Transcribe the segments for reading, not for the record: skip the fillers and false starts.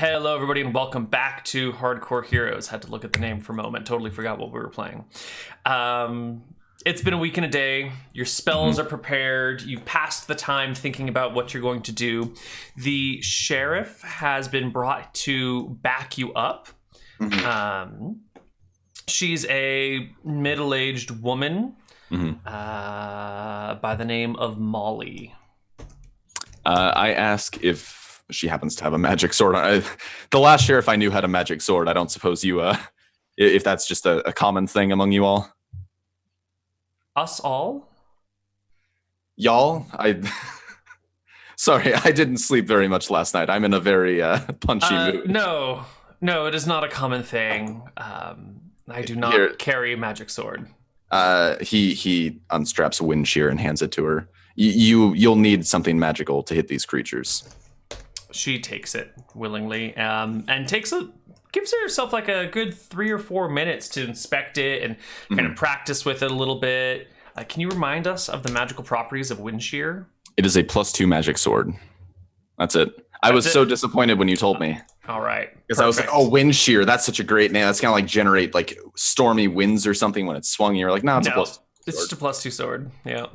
Hello, everybody, and welcome back to Hardcore Heroes. Had to look at the name for a moment. Totally forgot what we were playing. It's been a week and a day. Your spells are prepared. You've passed the time thinking about what you're going to do. The sheriff has been brought to back you up. She's a middle-aged woman by the name of Molly. I ask if she happens to have a magic sword. The last sheriff I knew had a magic sword. I don't suppose you, if that's just a common thing among you all. Us all? Y'all? Sorry, I didn't sleep very much last night. I'm in a very punchy mood. No, it is not a common thing. I do not carry a magic sword. He unstraps a wind shear and hands it to her. You'll need something magical to hit these creatures. She takes it willingly, and gives herself like a good 3 or 4 minutes to inspect it and kind of practice with it a little bit. Can you remind us of the magical properties of wind shear? It is a +2 magic sword. That's it. I was so disappointed when you told me. All right. Because I was like, oh, wind shear, that's such a great name. That's kind of like generate like stormy winds or something when it's swung. You're like, no, it's a +2 sword. It's just a +2 sword. Yeah.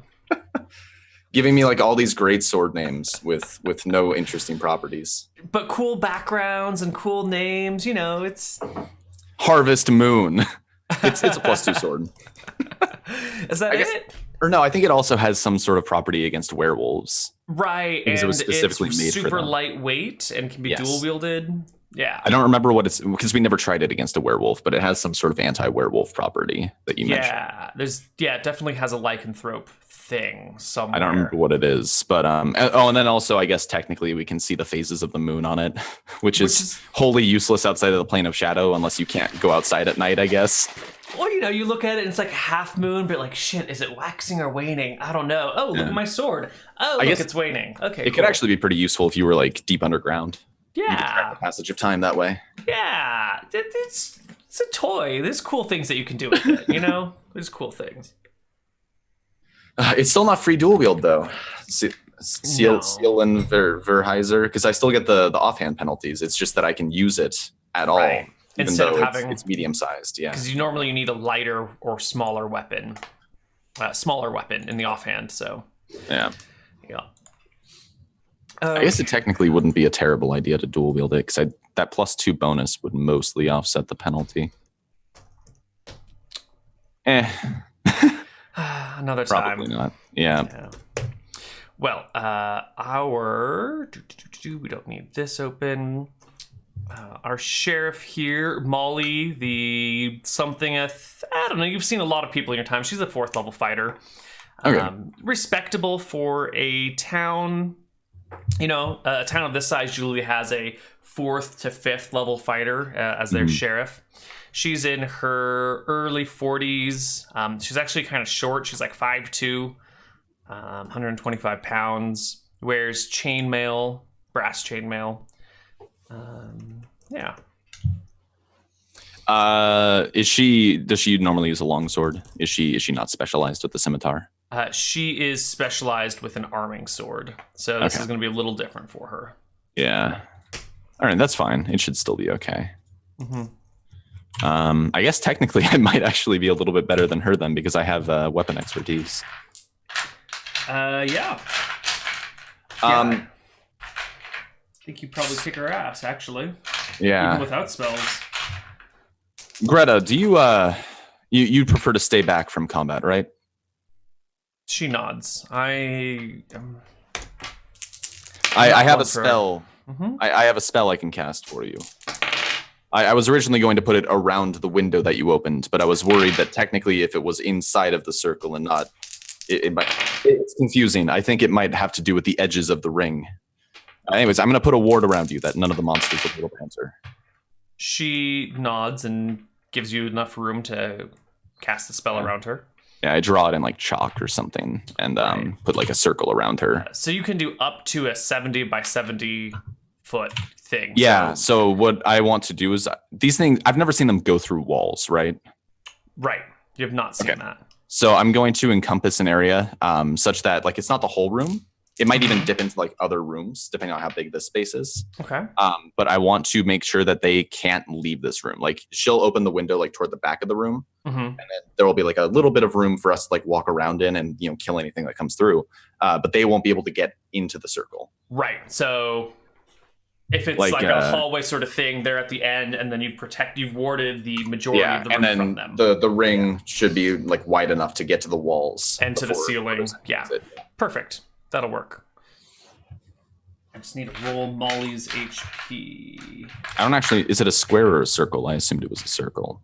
Giving me like all these great sword names with no interesting properties. But cool backgrounds and cool names, you know, it's... Harvest Moon. It's a +2 sword. Is that it? Or no, I think it also has some sort of property against werewolves. Right, because and it was specifically it's made super for them. Lightweight and can be dual wielded. Yeah. I don't remember what it's, because we never tried it against a werewolf, but it has some sort of anti-werewolf property that you mentioned. Yeah, it definitely has a lycanthrope thing somewhere. I don't remember what it is, but and then also I guess technically we can see the phases of the moon on it, which is wholly useless outside of the plane of shadow unless you can't go outside at night, I guess. Well, you know, you look at it and it's like half moon, but like, shit, is it waxing or waning? I don't know. Oh, look at my sword. Oh, look, it's waning. Okay, it could actually be pretty useful if you were like deep underground. Yeah. You could track the passage of time that way. Yeah. It's a toy. There's cool things that you can do with it, you know? There's cool things. It's still not free dual wield, though. Seal and Verheiser, because I still get the offhand penalties. It's just that I can use it at all. Even instead though of having it's medium sized, yeah. Because you need a lighter or smaller weapon, in the offhand. So yeah. I guess it technically wouldn't be a terrible idea to dual wield it because that +2 bonus would mostly offset the penalty. Another time. Probably not. Yeah. Well, we don't need this open. Our sheriff here, Molly, the I don't know, you've seen a lot of people in your time. She's a 4th level fighter. Okay. Respectable for a town. You know, a town of this size usually has a 4th to 5th level fighter as their sheriff. She's in her early 40s. She's actually kind of short. She's like 5'2", 125 pounds. Wears chainmail, brass chainmail. Yeah. Does she normally use a longsword? Is she not specialized with the scimitar? She is specialized with an arming sword. So this is going to be a little different for her. Yeah. All right, that's fine. It should still be okay. I guess technically I might actually be a little bit better than her then because I have weapon expertise. Yeah. I think you probably kick her ass, actually. Yeah. Even without spells. Greta, do you prefer to stay back from combat, right? She nods. I have a spell. I have a spell I can cast for you. I was originally going to put it around the window that you opened, but I was worried that technically if it was inside of the circle and not, it's confusing. I think it might have to do with the edges of the ring. Anyways, I'm going to put a ward around you that none of the monsters will be able to enter. She nods and gives you enough room to cast the spell around her. Yeah, I draw it in like chalk or something and put like a circle around her. So you can do up to a 70 by 70 foot thing. Yeah, so what I want to do is these things, I've never seen them go through walls, right? Right. You have not seen that. So I'm going to encompass an area such that like it's not the whole room, It might even dip into like other rooms, depending on how big this space is. Okay. But I want to make sure that they can't leave this room. Like she'll open the window like toward the back of the room, and then there will be like a little bit of room for us to like walk around in and kill anything that comes through. But they won't be able to get into the circle. Right. So if it's like a hallway sort of thing, they're at the end, and then you've warded the majority of the room from them. The ring should be like wide enough to get to the walls and to the ceiling. Yeah. Perfect. That'll work. I just need to roll Molly's HP. I don't actually. Is it a square or a circle? I assumed it was a circle.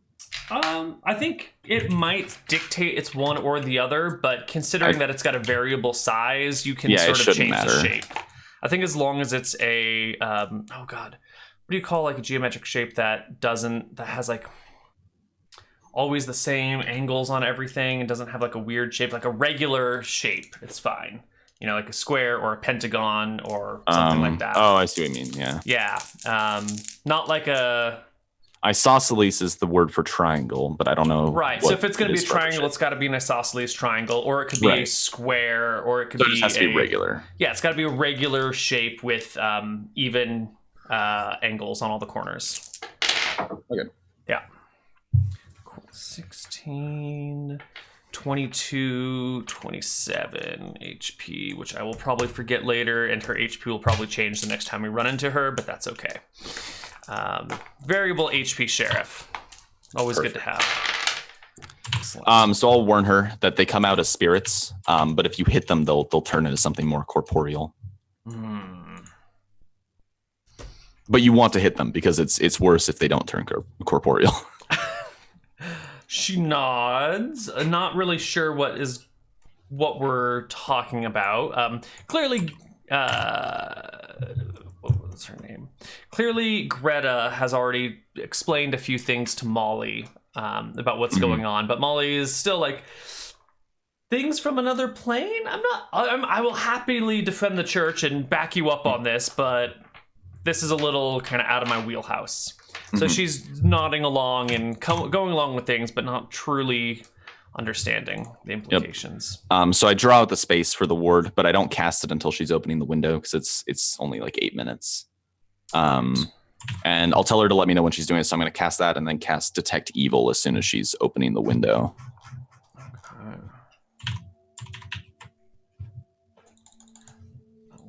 I think it might dictate it's one or the other, but considering that it's got a variable size, you can sort of change the shape. I think as long as it's a what do you call like a geometric shape that has like always the same angles on everything and doesn't have like a weird shape, like a regular shape, it's fine. Like a square or a pentagon or something like that. Oh, I see what you mean. Yeah. Yeah. Not like a... Isosceles is the word for triangle, but I don't know. Right. So if it's going to be a triangle, it's got to be an isosceles triangle, or it could be a square, or it could be... it has to be regular. Yeah, it's got to be a regular shape with even angles on all the corners. Okay. Yeah. Cool. 16... 22, 27 HP, which I will probably forget later, and her HP will probably change the next time we run into her, but that's okay. Variable HP sheriff. Always Perfect. Good to have. Excellent. So I'll warn her that they come out as spirits, but if you hit them, they'll turn into something more corporeal. But you want to hit them because it's worse if they don't turn corporeal. She nods, not really sure what we're talking about. Clearly, what was her name? Clearly, Greta has already explained a few things to Molly about what's going on, but Molly is still like, things from another plane? I will happily defend the church and back you up on this, but this is a little kind of out of my wheelhouse. So she's nodding along and going along with things, but not truly understanding the implications. Yep. So I draw out the space for the ward, but I don't cast it until she's opening the window because it's only like 8 minutes. And I'll tell her to let me know when she's doing it. So I'm going to cast that and then cast Detect Evil as soon as she's opening the window. Okay.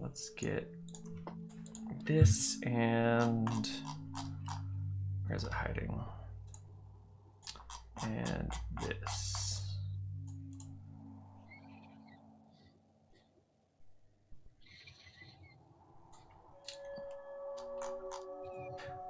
Let's get this and... Where is it hiding? And this.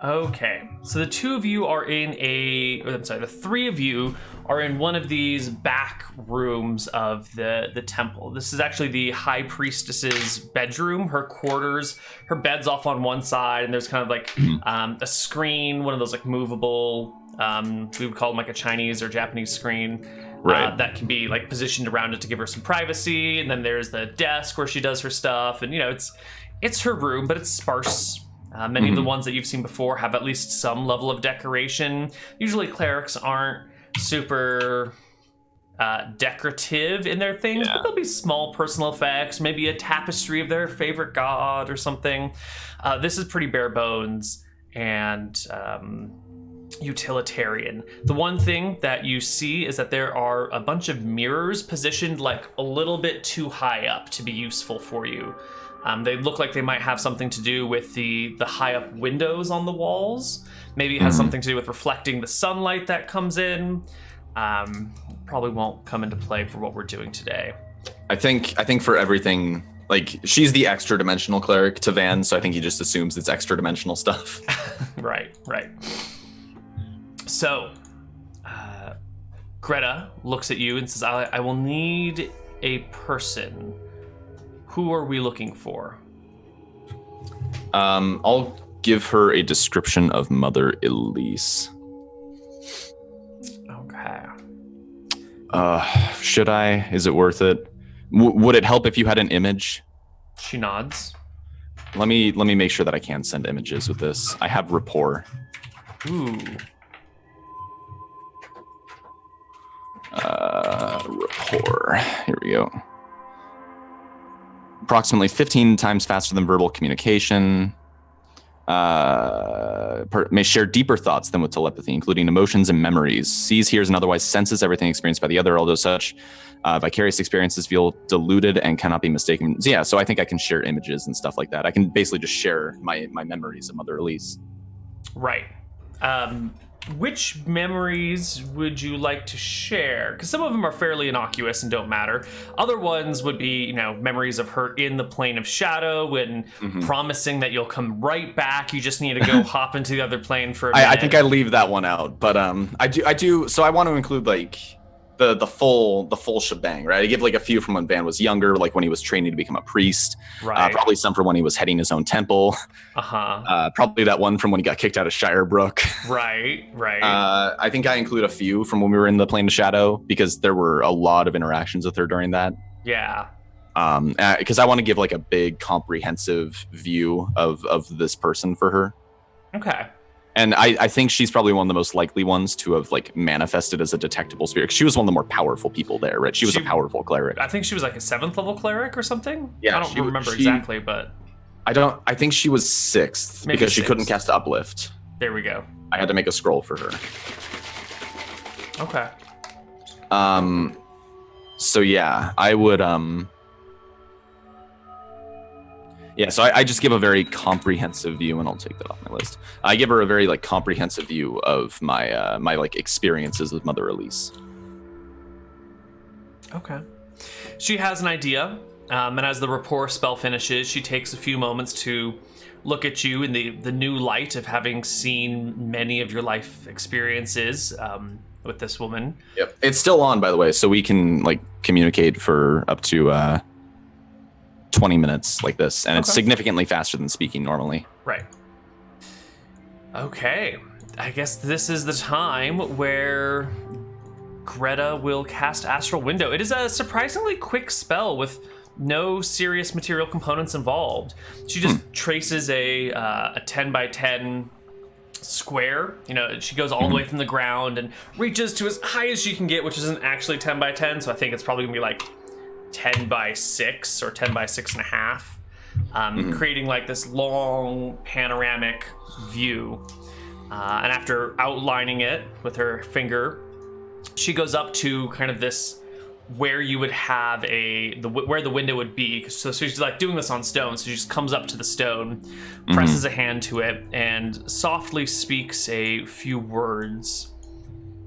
Okay, so the two of you are in the three of you are in one of these back rooms of the temple. This is actually the high priestess's bedroom, her quarters. Her bed's off on one side, and there's kind of like a screen, one of those like movable, we would call them like a Chinese or Japanese screen. Right. That can be like positioned around it to give her some privacy. And then there's the desk where she does her stuff. And it's her room, but it's sparse. Many of the ones that you've seen before have at least some level of decoration. Usually clerics aren't super decorative in their things, but there'll be small personal effects, maybe a tapestry of their favorite god or something. This is pretty bare bones and utilitarian. The one thing that you see is that there are a bunch of mirrors positioned like a little bit too high up to be useful for you. They look like they might have something to do with the high up windows on the walls. Maybe it has something to do with reflecting the sunlight that comes in. Probably won't come into play for what we're doing today. I think for everything, like she's the extra dimensional cleric to Van, so I think he just assumes it's extra dimensional stuff. Right. So, Greta looks at you and says, I will need a person. Who are we looking for? I'll give her a description of Mother Elise. Okay. Should I? Is it worth it? Would it help if you had an image? She nods. Let me make sure that I can send images with this. I have rapport. Ooh. Rapport. Here we go. approximately 15 times faster than verbal communication. May share deeper thoughts than with telepathy, including emotions and memories. Sees, hears, and otherwise senses everything experienced by the other, although such vicarious experiences feel diluted and cannot be mistaken. So, yeah, so I think I can share images and stuff like that. I can basically just share my memories of Mother Elise. Right. Which memories would you like to share? Because some of them are fairly innocuous and don't matter. Other ones would be, memories of her in the plane of shadow and promising that you'll come right back. You just need to go hop into the other plane for a minute. I think I leave that one out, but I do. So I want to include like the full shebang, right? I give like a few from when Van was younger, like when he was training to become a priest. Right. Probably some from when he was heading his own temple. Probably that one from when he got kicked out of Shirebrook. Right. I think I include a few from when we were in the Plane of Shadow because there were a lot of interactions with her during that. Yeah. Because I want to give like a big comprehensive view of this person for her. Okay. And I think she's probably one of the most likely ones to have like manifested as a detectable spirit. She was one of the more powerful people there, right? She was a powerful cleric. I think she was like a 7th level cleric or something. Yeah, I don't remember exactly, but I think she was 6th because she couldn't cast Uplift. There we go. I had to make a scroll for her. Okay. So yeah, I would Yeah, so I just give a very comprehensive view, and I'll take that off my list. I give her a very like comprehensive view of my my like experiences with Mother Elise. Okay. She has an idea, and as the rapport spell finishes, she takes a few moments to look at you in the new light of having seen many of your life experiences with this woman. Yep, it's still on, by the way, so we can like communicate for up to 20 minutes like this, and it's significantly faster than speaking normally. Right. Okay. I guess this is the time where Greta will cast Astral Window. It is a surprisingly quick spell with no serious material components involved. She just traces a 10 by 10 square. She goes all the way from the ground and reaches to as high as she can get, which isn't actually 10 by 10, so I think it's probably gonna be like 10 by 6 or 10 by 6.5, creating like this long panoramic view. And after outlining it with her finger, she goes up to kind of this where you would have where the window would be. So she's like doing this on stone. So she just comes up to the stone, presses a hand to it, and softly speaks a few words.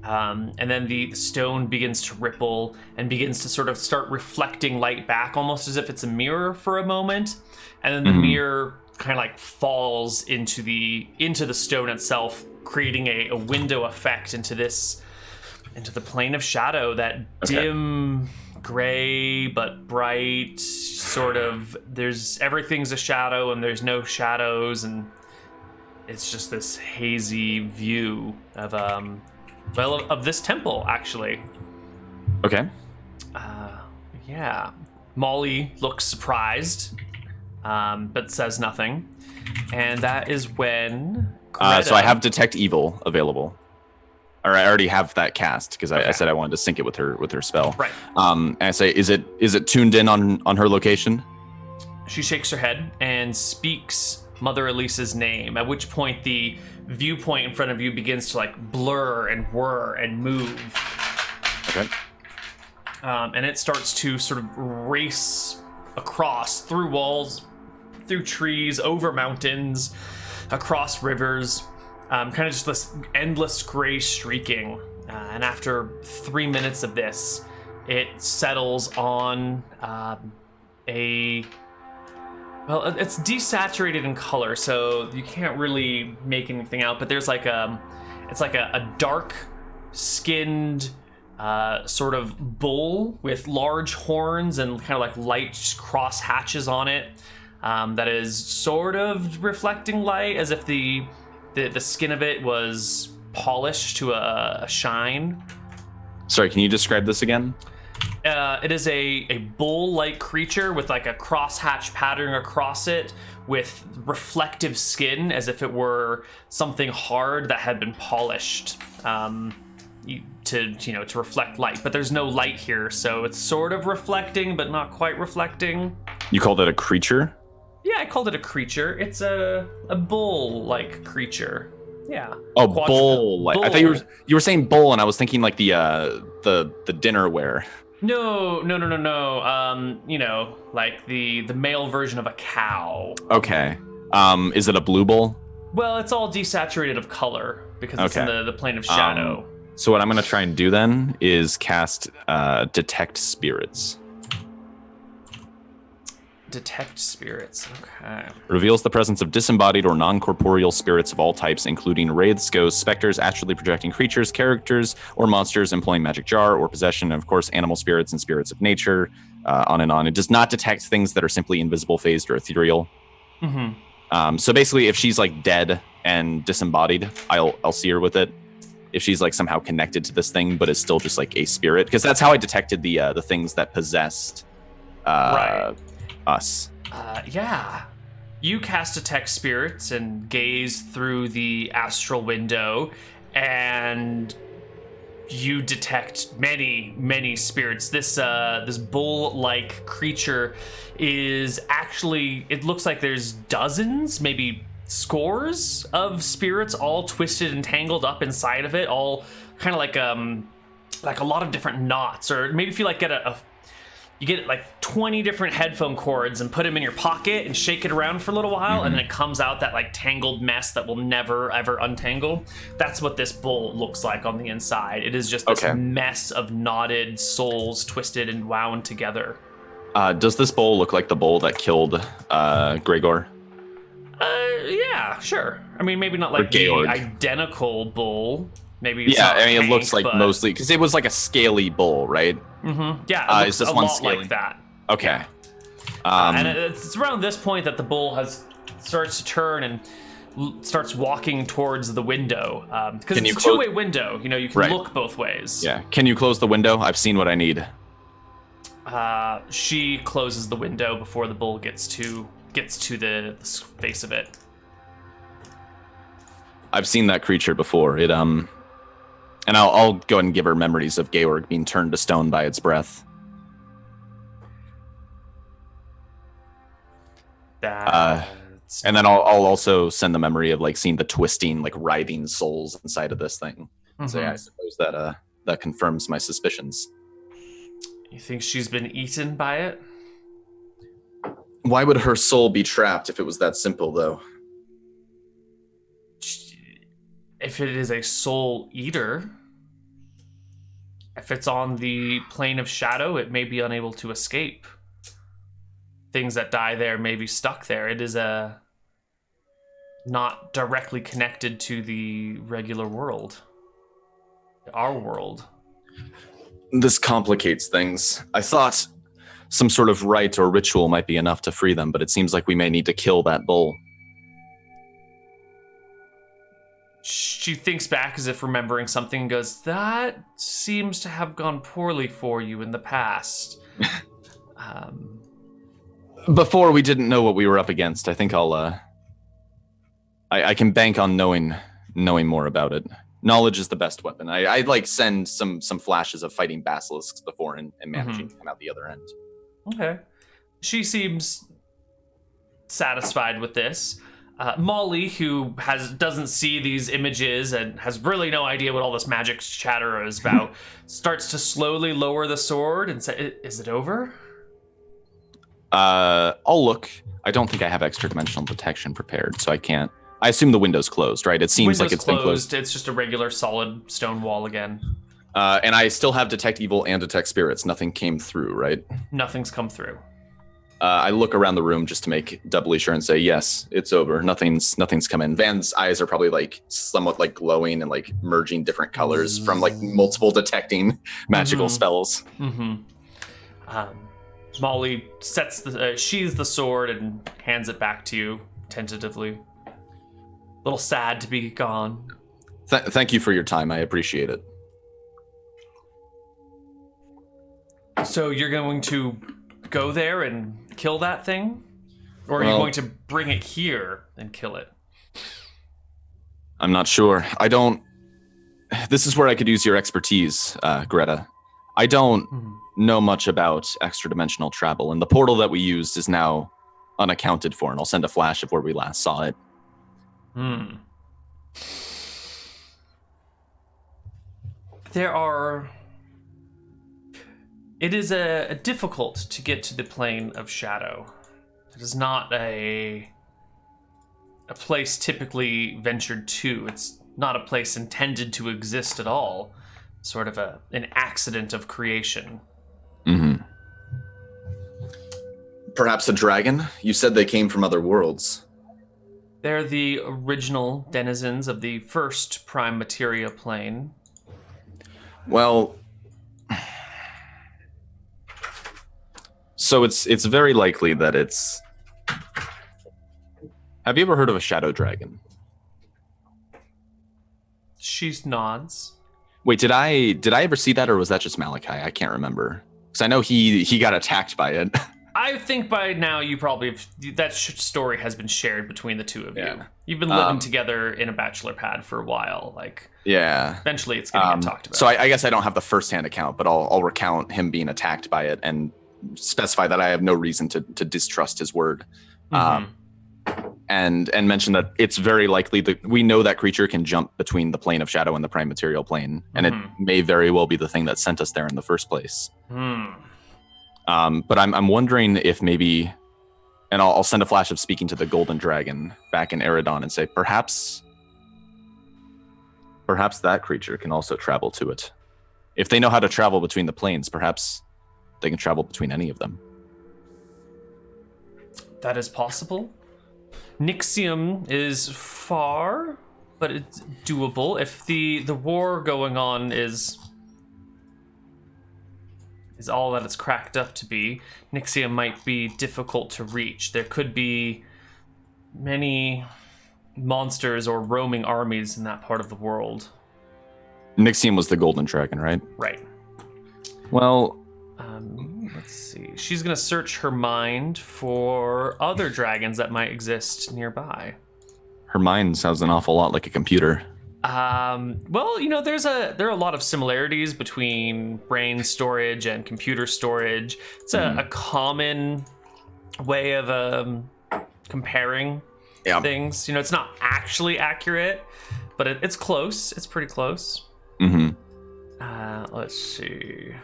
And then the stone begins to ripple and begins to sort of start reflecting light back, almost as if it's a mirror for a moment. And then the mirror kind of like falls into the stone itself, creating a window effect into the plane of shadow, that dim gray but bright sort of, everything's a shadow and there's no shadows, and it's just this hazy view of of this temple, actually. Okay. Yeah. Molly looks surprised, but says nothing. And that is when Greta... So I have Detect Evil available. Or I already have that cast, because I said I wanted to sync it with her spell. Right. And I say, is it tuned in on her location? She shakes her head and speaks Mother Elise's name, at which point the viewpoint in front of you begins to like blur and whir and move. Okay. And it starts to sort of race across, through walls, through trees, over mountains, across rivers, kind of just this endless gray streaking. And after 3 minutes of this, it settles on well, it's desaturated in color, so you can't really make anything out, but there's like it's like a dark skinned sort of bull with large horns and kind of like light cross hatches on it, that is sort of reflecting light as if the skin of it was polished to a shine. Sorry, can you describe this again? It is a bull-like creature with like a crosshatch pattern across it, with reflective skin as if it were something hard that had been polished. to reflect light, but there's no light here, so it's sort of reflecting, but not quite reflecting. You called it a creature? Yeah, I called it a creature. It's a bull-like creature. Yeah. Oh, bull! Like I thought you were saying bull, and I was thinking like the dinnerware. No. Like the male version of a cow. Okay. Is it a blue bull? Well, it's all desaturated of color because it's in the plane of shadow. So what I'm going to try and do then is cast Detect Spirits. Detect Spirits, okay. Reveals the presence of disembodied or non-corporeal spirits of all types, including wraiths, ghosts, specters, astrally projecting creatures, characters, or monsters employing magic jar or possession, and of course, animal spirits and spirits of nature, on and on. It does not detect things that are simply invisible, phased, or ethereal. Mm-hmm. So basically, if she's like dead and disembodied, I'll see her with it. If she's like somehow connected to this thing, but is still just like a spirit, because that's how I detected the things that possessed us. Yeah. You cast Detect Spirits and gaze through the astral window, and you detect many spirits. This bull-like creature is actually, it looks like there's dozens, maybe scores of spirits all twisted and tangled up inside of it, all kind of like a lot of different knots. Or maybe if you like you get like 20 different headphone cords and put them in your pocket and shake it around for a little while, and then it comes out that like tangled mess that will never ever untangle. That's what this bull looks like on the inside. It is just this mess of knotted souls twisted and wound together. Does this bull look like the bull that killed Gregor? Yeah, sure. I mean, maybe not like the identical bull. Maybe it's not it Hank, looks like mostly because it was like a scaly bull, right? Mm-hmm. Yeah, it looks is this a one lot scaly? like that. Okay. And it's around this point that the bull starts to turn and starts walking towards the window, because it's a two-way window. You can look both ways. Yeah. Can you close the window? I've seen what I need. She closes the window before the bull gets to the face of it. I've seen that creature before. It and I'll go ahead and give her memories of Georg being turned to stone by its breath. And then I'll also send the memory of like seeing the twisting, like writhing souls inside of this thing. Mm-hmm. So yeah, I suppose that confirms my suspicions. You think she's been eaten by it? Why would her soul be trapped if it was that simple, though? If it is a soul eater, if it's on the plane of shadow, it may be unable to escape. Things that die there may be stuck there. It is not directly connected to the regular world, our world. This complicates things. I thought some sort of rite or ritual might be enough to free them, but it seems like we may need to kill that bull. She thinks back as if remembering something and goes, that seems to have gone poorly for you in the past. Before we didn't know what we were up against. I think I can bank on knowing more about it. Knowledge is the best weapon. I like send some flashes of fighting basilisks before and managing to come out the other end. Okay. She seems satisfied with this. Molly, who doesn't see these images and has really no idea what all this magic chatter is about, starts to slowly lower the sword and say, "Is it over?" I'll look. I don't think I have extra dimensional detection prepared, so I can't. I assume the window's closed, right? It seems like it's been closed. It's just a regular solid stone wall again. And I still have Detect Evil and Detect Spirits. Nothing came through, right? Nothing's come through. I look around the room just to make doubly sure and say, yes, it's over. Nothing's come in. Van's eyes are probably like somewhat like glowing and like merging different colors from like multiple detecting magical spells. Mm-hmm. Molly sheathes the sword and hands it back to you tentatively. A little sad to be gone. Thank you for your time. I appreciate it. So you're going to go there and kill that thing? Or are you going to bring it here and kill it? I'm not sure. I don't this is where I could use your expertise, Greta. I don't know much about extra-dimensional travel, and the portal that we used is now unaccounted for, and I'll send a flash of where we last saw it. It is difficult to get to the plane of shadow. It is not a place typically ventured to. It's not a place intended to exist at all. Sort of an accident of creation. Mm-hmm. Perhaps a dragon? You said they came from other worlds. They're the original denizens of the first prime materia plane. Well, so it's very likely that it's... Have you ever heard of a shadow dragon? She nods. Wait, did I ever see that, or was that just Malachi? I can't remember. Because I know he got attacked by it. I think by now you probably that story has been shared between the two of you. Yeah. You've been living together in a bachelor pad for a while. Yeah. Eventually, it's going to get talked about. So I guess I don't have the first-hand account, but I'll recount him being attacked by it and specify that I have no reason to distrust his word. Mm-hmm. And mention that it's very likely that we know that creature can jump between the plane of shadow and the prime material plane, and it may very well be the thing that sent us there in the first place. But I'm wondering if maybe, and I'll send a flash of speaking to the golden dragon back in Eridon and say, perhaps that creature can also travel to it. If they know how to travel between the planes, perhaps they can travel between any of them. That is possible. Nixium is far, but it's doable. If the war going on is all that it's cracked up to be, Nixium might be difficult to reach. There could be many monsters or roaming armies in that part of the world. Nixium was the golden dragon, right? Right. Well... let's see. She's going to search her mind for other dragons that might exist nearby. Her mind sounds an awful lot like a computer. Well, there are a lot of similarities between brain storage and computer storage. It's a common way of comparing things. It's not actually accurate, but it's close. It's pretty close. Let's see.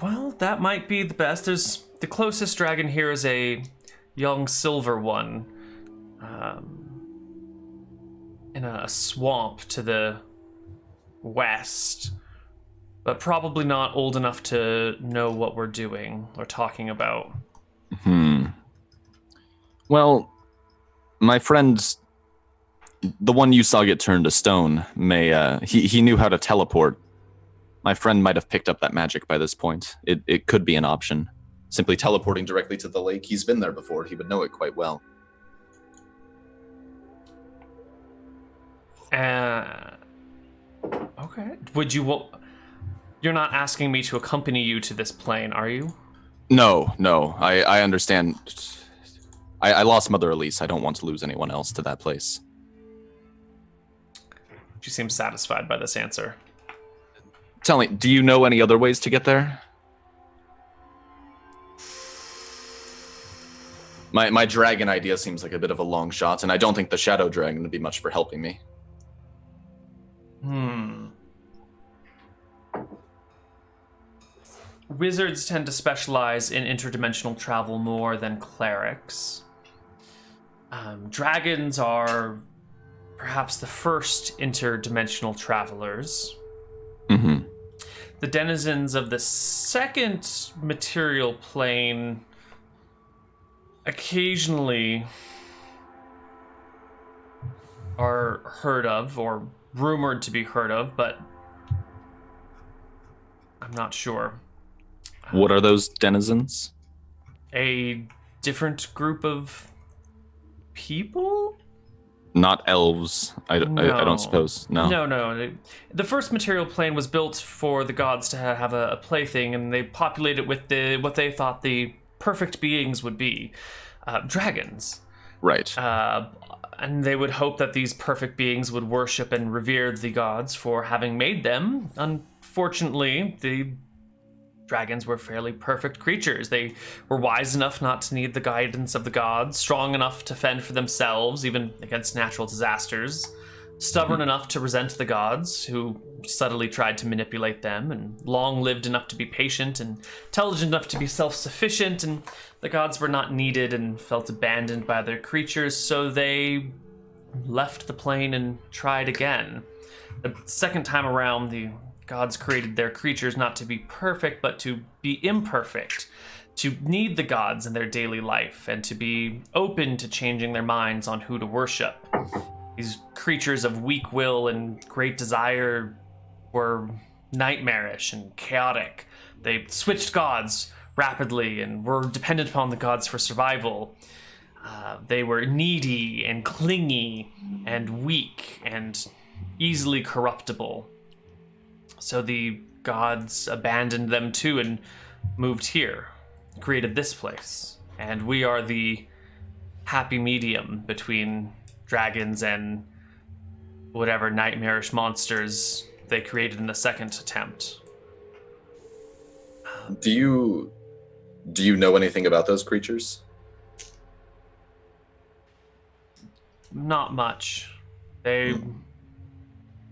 Well, that might be the best. There's the closest dragon here is a young silver one, in a swamp to the west, but probably not old enough to know what we're doing or talking about. Well, my friend, the one you saw get turned to stone, he knew how to teleport. My friend might have picked up that magic by this point. It could be an option. Simply teleporting directly to the lake. He's been there before. He would know it quite well. Okay. You're not asking me to accompany you to this plane, are you? No. I understand. I lost Mother Elise. I don't want to lose anyone else to that place. She seems satisfied by this answer. Tell me, do you know any other ways to get there? My dragon idea seems like a bit of a long shot, and I don't think the shadow dragon would be much for helping me. Wizards tend to specialize in interdimensional travel more than clerics. Dragons are perhaps the first interdimensional travelers. The denizens of the second material plane occasionally are heard of or rumored to be heard of, but I'm not sure. What are those denizens? A different group of people? Not elves, I don't suppose. No. The first material plane was built for the gods to have a plaything, and they populated with what they thought the perfect beings would be. Dragons. Right. And they would hope that these perfect beings would worship and revere the gods for having made them. Unfortunately, the dragons were fairly perfect creatures. They were wise enough not to need the guidance of the gods, strong enough to fend for themselves, even against natural disasters, stubborn enough to resent the gods, who subtly tried to manipulate them, and long-lived enough to be patient, and intelligent enough to be self-sufficient, and the gods were not needed and felt abandoned by their creatures, so they left the plane and tried again. The second time around, the gods created their creatures not to be perfect, but to be imperfect, to need the gods in their daily life, and to be open to changing their minds on who to worship. These creatures of weak will and great desire were nightmarish and chaotic. They switched gods rapidly and were dependent upon the gods for survival. They were needy and clingy and weak and easily corruptible. So the gods abandoned them too and moved here, created this place. And we are the happy medium between dragons and whatever nightmarish monsters they created in the second attempt. Do you know anything about those creatures? Not much. They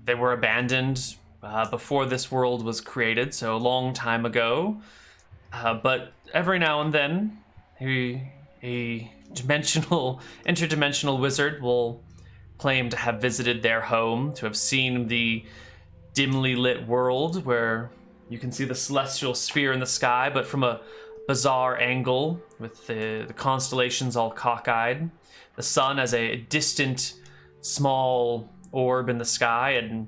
were abandoned before this world was created, so a long time ago. But every now and then, a interdimensional wizard will claim to have visited their home, to have seen the dimly lit world where you can see the celestial sphere in the sky, but from a bizarre angle, with the constellations all cockeyed, the sun as a distant, small orb in the sky, and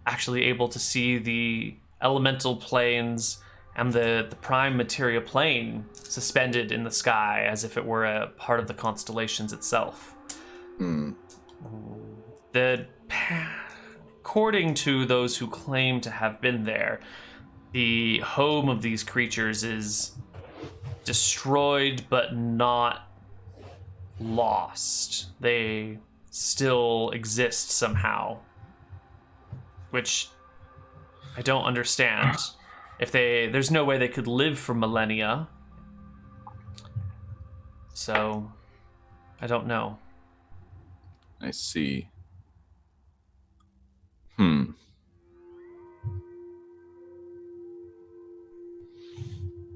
actually able to see the elemental planes and the prime materia plane suspended in the sky as if it were a part of the constellations itself. According to those who claim to have been there, the home of these creatures is destroyed but not lost. They still exist somehow, which I don't understand. There's no way they could live for millennia. So, I don't know. I see.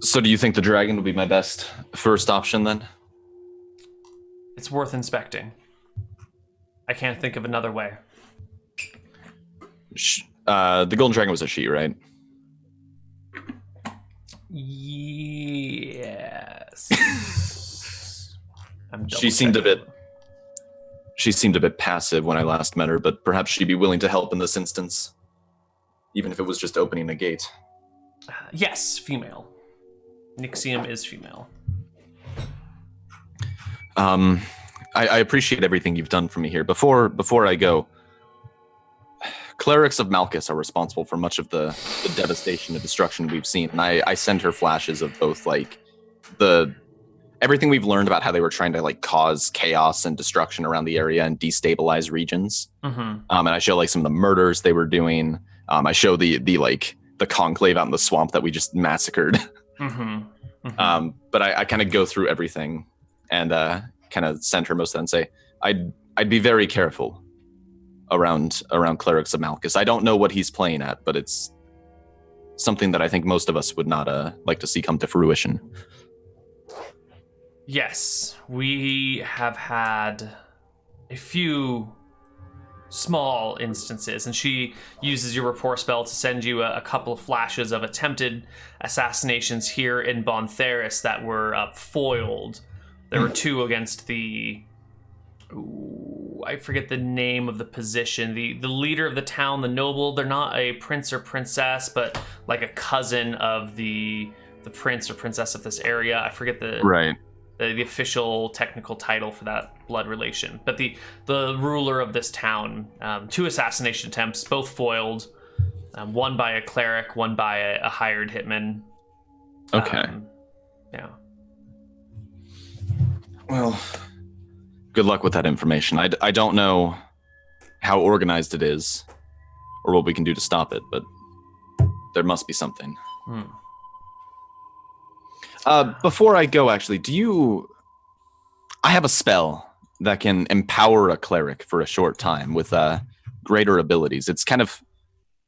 So do you think the dragon would be my best first option then? It's worth inspecting. I can't think of another way. The golden dragon was a she, right? Yes. She seemed a bit passive when I last met her, but perhaps she'd be willing to help in this instance, even if it was just opening a gate. Yes, female. Nixium is female. I appreciate everything you've done for me here. Before I go, clerics of Malchus are responsible for much of the devastation and destruction we've seen, and I send her flashes of both like everything we've learned about how they were trying to like cause chaos and destruction around the area and destabilize regions. And I show like some of the murders they were doing. I show the conclave out in the swamp that we just massacred. But I kind of go through everything and kind of send her most of that and say I'd be very careful around clerics of Malchus. I don't know what he's playing at, but it's something that I think most of us would not like to see come to fruition. Yes, we have had a few small instances, and she uses your rapport spell to send you a couple of flashes of attempted assassinations here in Bontheris that were foiled. There were two against the... I forget the name of the position. The leader of the town, the noble. They're not a prince or princess, but like a cousin of the prince or princess of this area. I forget the official technical title for that blood relation. But the ruler of this town, two assassination attempts, both foiled. One by a cleric, one by a hired hitman. Okay. Yeah. Well, Good luck with that information. I don't know how organized it is or what we can do to stop it, but there must be something. Before I go, actually, I have a spell that can empower a cleric for a short time with greater abilities. It's kind of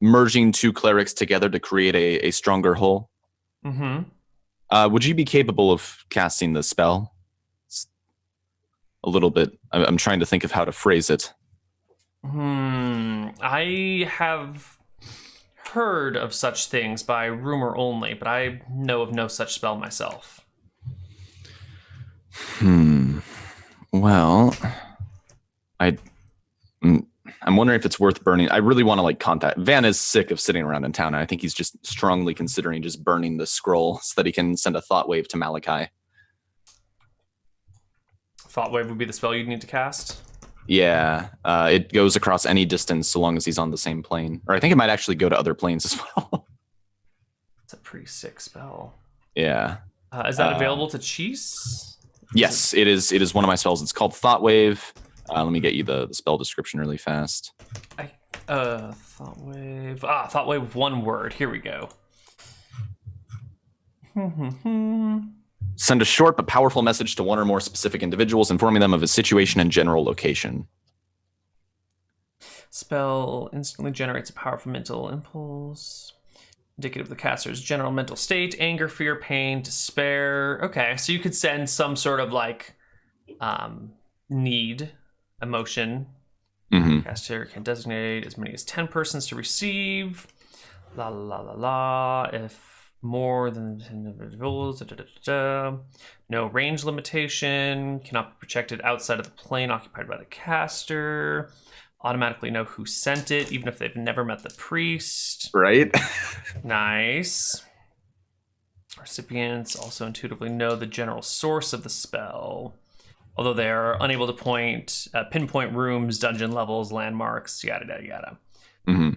merging two clerics together to create a stronger whole. Would you be capable of casting the spell? It's a little bit. I'm trying to think of how to phrase it. I have heard of such things by rumor only, but I know of no such spell myself. Well, I'm wondering if it's worth burning. I really want to contact. Van is sick of sitting around in town, and I think he's just strongly considering just burning the scroll so that he can send a thought wave to Malachi. Thought wave would be the spell you'd need to cast? Yeah, it goes across any distance so long as he's on the same plane. Or I think it might actually go to other planes as well. It's a pretty sick spell. Yeah. Is that available to Cheese? Yes, it is. It is one of my spells. It's called Thought Wave. Let me get you the spell description really fast. Thought Wave. Thought Wave with one word. Here we go. Send a short but powerful message to one or more specific individuals, informing them of his situation and general location. Spell instantly generates a powerful mental impulse. Indicative of the caster's general mental state, anger, fear, pain, despair. Okay, so you could send some sort of need, emotion. Caster can designate as many as 10 persons to receive. La la la la. If more than 10 individuals. No range limitation. Cannot be projected outside of the plane occupied by the caster. Automatically know who sent it, even if they've never met the priest. Right? Nice. Recipients also intuitively know the general source of the spell, although they are unable to pinpoint rooms, dungeon levels, landmarks, yada, yada, yada.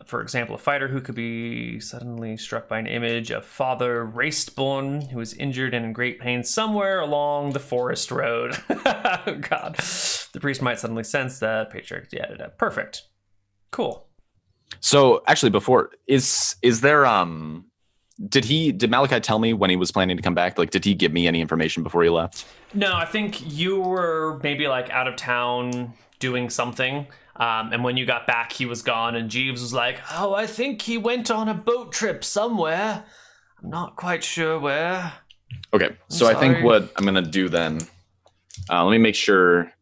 For example, a fighter who could be suddenly struck by an image of Father Raceborn, who is injured and in great pain somewhere along the forest road. Oh, God. The priest might suddenly sense that patriarch. Yeah, perfect. Cool. So, actually, before, is there, did Malachi tell me when he was planning to come back? Did he give me any information before he left? No, I think you were maybe out of town doing something. And when you got back, he was gone, and Jeeves was like, "Oh, I think he went on a boat trip somewhere. I'm not quite sure where." Okay, so I think what I'm going to do then, let me make sure.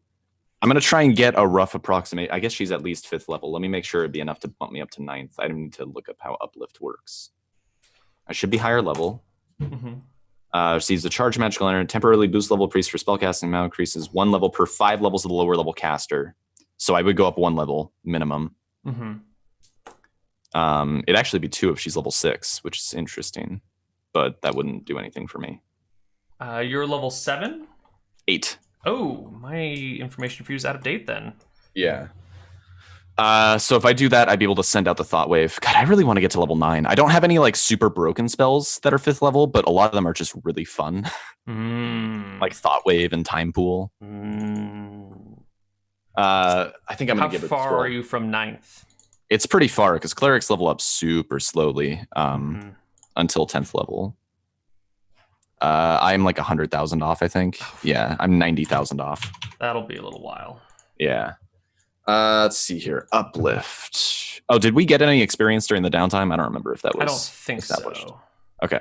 I'm going to try and get a rough approximate. I guess she's at least 5th level. Let me make sure it'd be enough to bump me up to 9th. I don't need to look up how uplift works. I should be higher level. Receives a charge magical energy, temporarily boost level priest for spellcasting amount increases 1 level per 5 levels of the lower level caster. So I would go up 1 level minimum. It'd actually be 2 if she's level 6, which is interesting, but that wouldn't do anything for me. You're level 7? 8. Oh, my information for you is out of date then. Yeah. So if I do that, I'd be able to send out the Thought Wave. God, I really want to get to level 9. I don't have any super broken spells that are 5th level, but a lot of them are just really fun. Like Thought Wave and Time Pool. I think I'm going to give it a How far are you from 9th? It's pretty far because clerics level up super slowly until 10th level. I'm 100,000 off, I think. Yeah, I'm 90,000 off. That'll be a little while. Yeah. Let's see here. Uplift. Oh, did we get any experience during the downtime? I don't remember if that was I don't think established. So. Okay.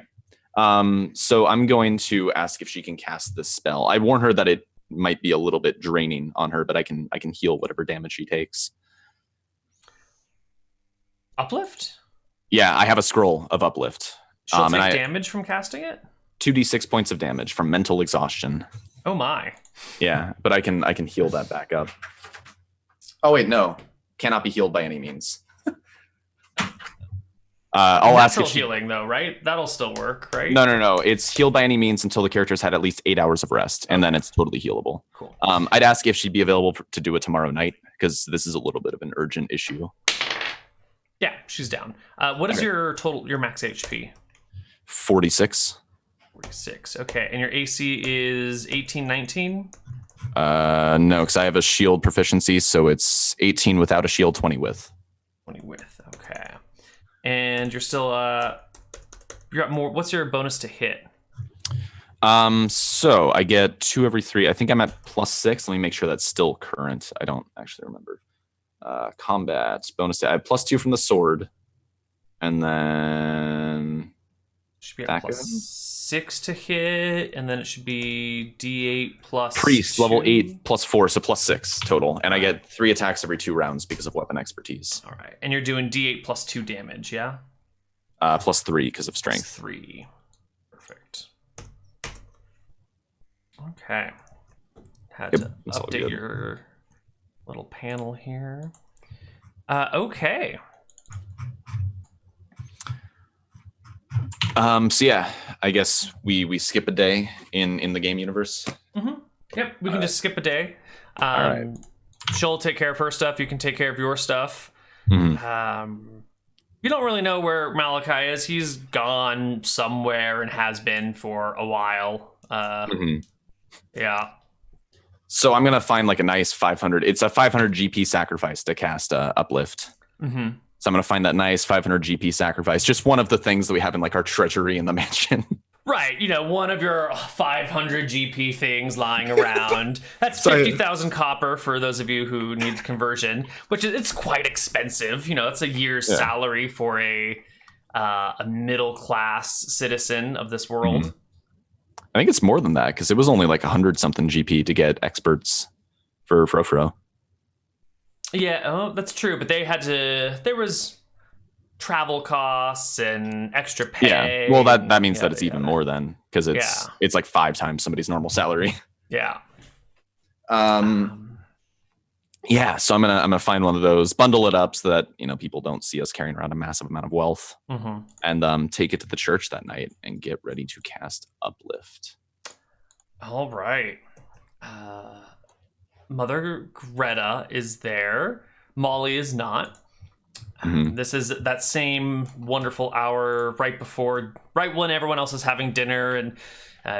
So I'm going to ask if she can cast this spell. I warn her that it might be a little bit draining on her, but I can heal whatever damage she takes. Uplift? Yeah, I have a scroll of uplift. She'll take damage from casting it? 2d6 points of damage from mental exhaustion. Oh my. Yeah, but I can heal that back up. Oh wait, no. Cannot be healed by any means. I'll ask if healing though, right? That'll still work, right? No. It's healed by any means until the character's had at least 8 hours of rest, and then it's totally healable. Cool. I'd ask if she'd be available to do it tomorrow night, because this is a little bit of an urgent issue. Yeah, she's down. What is your max HP? 46. 46. Okay, and your AC is 18, 19? No, because I have a shield proficiency, so it's 18 without a shield, 20 with. 20 with. Okay. And you're still you got more. What's your bonus to hit? So I get 2 every 3. I think I'm at +6. Let me make sure that's still current. I don't actually remember. Combat bonus to add +2 from the sword, and then should be at +6 to hit, and then it should be D8 plus priest 2. level 8 +4, so +6 total, and I get 3 attacks every 2 rounds because of weapon expertise. All right, and you're doing D8 plus 2 damage, yeah? +3 because of strength. +3. Perfect. Okay. Had to update your little panel here. Okay. So yeah, I guess we skip a day in the game universe. Mm-hmm. Yep, we can just skip a day. All right. She'll take care of her stuff. You can take care of your stuff. Mm-hmm. You don't really know where Malachi is. He's gone somewhere and has been for a while. Yeah. So I'm gonna find like a nice 500. It's a 500 GP sacrifice to cast Uplift. Mm-hmm. So I'm gonna find that nice 500 GP sacrifice. Just one of the things that we have in like our treasury in the mansion. Right, one of your 500 GP things lying around. That's 50,000 copper for those of you who need conversion, which it's quite expensive. It's a year's salary for a middle class citizen of this world. Mm-hmm. I think it's more than that because it was only like 100 something GP to get experts for Frofro. Yeah, that's true. But there was travel costs and extra pay. Yeah, well, that means that it's even more then because it's like 5 times somebody's normal salary. Yeah. Yeah, so I'm gonna find one of those, bundle it up so that people don't see us carrying around a massive amount of wealth, and take it to the church that night and get ready to cast Uplift. All right. Mother Greta is there. Molly is not. This is that same wonderful hour right when everyone else is having dinner, and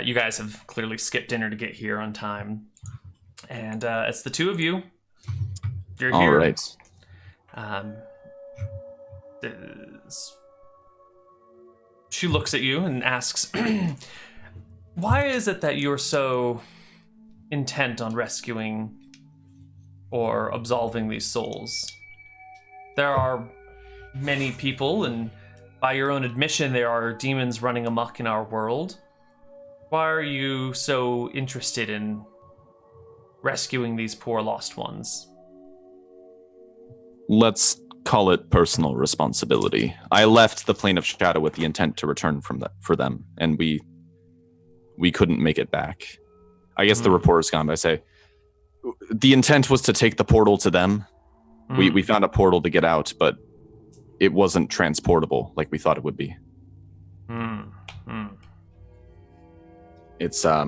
you guys have clearly skipped dinner to get here on time. And it's the two of you. You're here. All right. She looks at you and asks, why is it that you're so intent on rescuing or absolving these souls? There are many people, and by your own admission, there are demons running amok in our world. Why are you so interested in rescuing these poor lost ones? Let's call it personal responsibility. I left the Plane of Shadow with the intent to return for them, and we couldn't make it back. I guess the reporter's gone, but I say, the intent was to take the portal to them. We found a portal to get out, but it wasn't transportable like we thought it would be. It's, I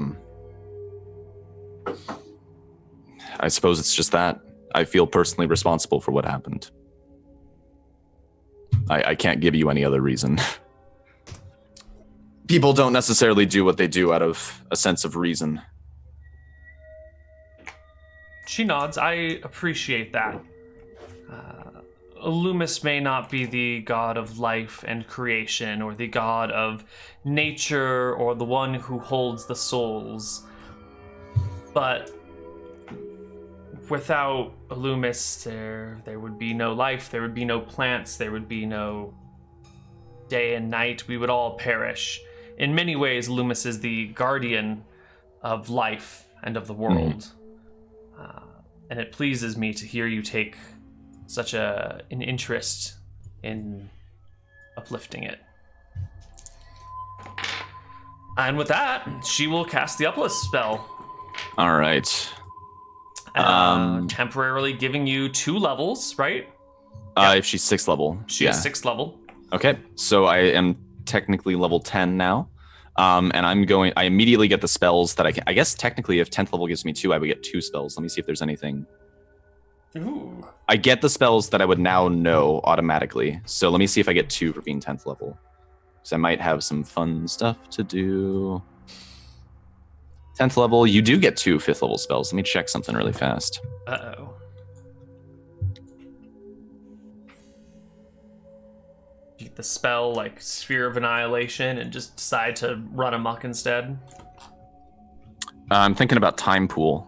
suppose it's just that. I feel personally responsible for what happened. I can't give you any other reason. People don't necessarily do what they do out of a sense of reason. She nods. I appreciate that. Loomis may not be the god of life and creation, or the god of nature, or the one who holds the souls. But without Loomis, there would be no life, there would be no plants, there would be no day and night. We would all perish. In many ways, Loomis is the guardian of life and of the world. And it pleases me to hear you take such an interest in uplifting it. And with that, she will cast the uplift spell. All right. Temporarily giving you 2 levels, right? If she's 6th level. She is 6th level. Okay, so I am technically level 10 now. And I immediately get the spells that I guess technically if 10th level gives me 2, I would get 2 spells. Let me see if there's anything. Ooh. I get the spells that I would now know automatically. So let me see if I get 2 for being 10th level. So I might have some fun stuff to do. 10th level, you do get 2 5th level spells. Let me check something really fast. Uh-oh. You get the spell, like, Sphere of Annihilation, and just decide to run amok instead? I'm thinking about Time Pool.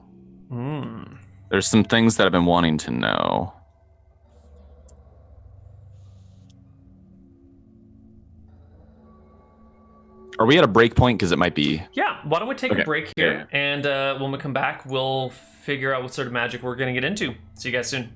There's some things that I've been wanting to know. Are we at a break point? Because it might be... Yeah, why don't we take a break here, and when we come back, we'll figure out what sort of magic we're going to get into. See you guys soon.